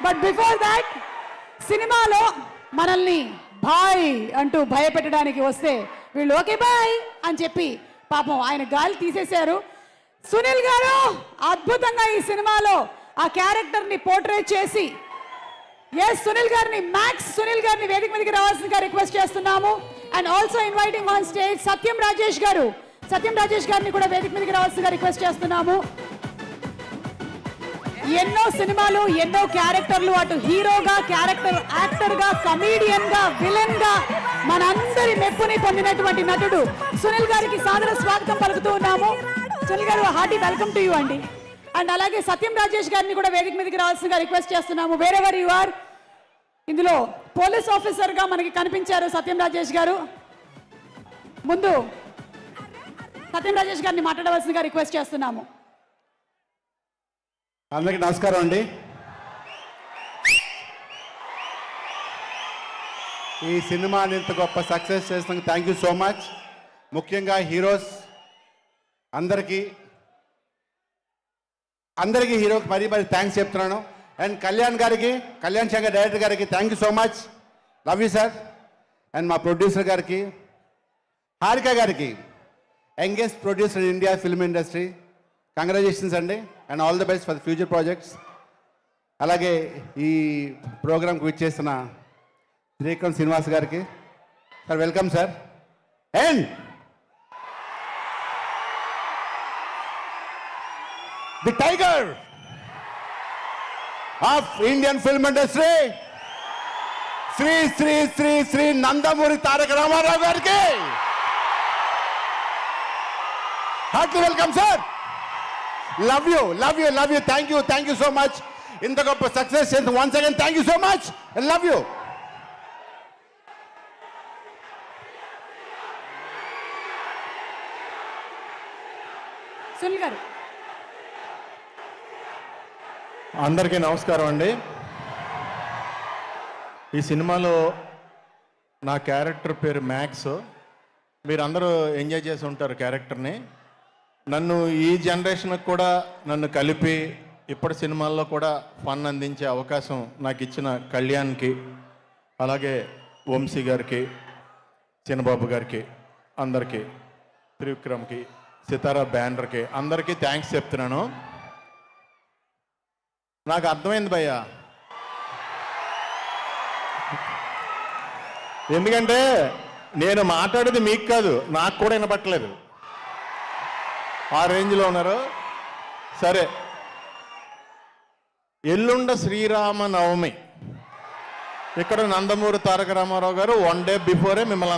But before that సినిమాలో మనల్ని bye అంటూ భయపెట్టడానికి వస్తే వీళ్ళు ఓకే బాయ్ అని చెప్పి పాపం ఆయన గాలి తీసేశారు. సునీల్ గారు అద్భుతంగా ఈ సినిమాలో ఆ క్యారెక్టర్ని పోర్ట్రేట్ చేసి సునీల్ గారిని మ్యాక్స్ సునీల్ గారిని వేదిక మీదకి రావాల్సిందిగా రిక్వెస్ట్ చేస్తున్నాము. And also inviting on stage Satyam Rajesh గారిని కూడా వేదిక మీదకి రావాల్సిందిగా రిక్వెస్ట్ చేస్తున్నాము. ఎన్నో సినిమాలు ఎన్నో క్యారెక్టర్లు, అటు హీరోగా, క్యారెక్టర్ యాక్టర్గా, కమీడియన్గా, విలన్గా మనందరి మెప్పుని పొందినటువంటి నటుడు సునీల్ గారికి సాదర స్వాగతం పలుకుతూ ఉన్నాము. సునీల్ గారు హార్టీ వెల్కమ్ టు యూ అండి. అండ్ అలాగే సత్యం రాజేష్ గారిని కూడా వేదిక మీదకి రావాల్సిందిగా రిక్వెస్ట్ చేస్తున్నాము. Wherever you are. ఇందులో పోలీస్ ఆఫీసర్గా మనకి కనిపించారు సత్యం రాజేష్ గారు. ముందు సత్యం రాజేష్ గారిని మాట్లాడవలసిందిగా రిక్వెస్ట్ చేస్తున్నాము. అందరికీ నమస్కారం అండి. ఈ సినిమాని ఇంత గొప్ప సక్సెస్ చేసినందుకు థ్యాంక్ యూ సో మచ్. ముఖ్యంగా హీరోస్ అందరికీ హీరోకి మరీ థ్యాంక్స్ చెప్తున్నాను. అండ్ కళ్యాణ్ శంకర్ డైరెక్టర్ గారికి thank you so much, love you sir. And మా ప్రొడ్యూసర్ గారికి, హారిక గారికి, youngest producer in India film industry, congratulations అండి. And all the best for the future projects. అలాగే ఈ ప్రోగ్రామ్కి విచ్చేసిన శ్రీకాంత్ శ్రీనివాస్ గారికి sir welcome sir. And the tiger of Indian film industry Shri Shri Shri Shri Nandamuri Taraka Rama Rao గారికి heartly welcome sir. Love you. Thank you so much. ఇంత గొప్ప success చేసిన once again thank you so much. Love you. Sunil garu. అందరికీ నమస్కారం అండి. ఈ సినిమాలో నా క్యారెక్టర్ పేరు మ్యాక్స్. మీరు అందరూ ఎంజాయ్ చేసి ఉంటారు క్యారెక్టర్ని. నన్ను ఈ జనరేషన్కి కూడా నన్ను కలిపి ఇప్పటి సినిమాల్లో కూడా ఫన్ అందించే అవకాశం నాకు ఇచ్చిన కళ్యాణ్కి, అలాగే వంశీ గారికి, చిన్నబాబు గారికి, అందరికీ, త్రివిక్రమ్కి, సితారా బ్యానర్కి అందరికీ థ్యాంక్స్ చెప్తున్నాను. నాకు అర్థమైంది భయ్యా, ఎందుకంటే నేను మాట్లాడేది మీకు కాదు, నాకు కూడా వినపట్టలేదు. ఆ రేంజ్లో ఉన్నారు. సరే, ఎల్లుండ శ్రీరామ నవమి. ఇక్కడ నందమూరి తారక రామారావు గారు 1 డే బిఫోరే మిమ్మల్ని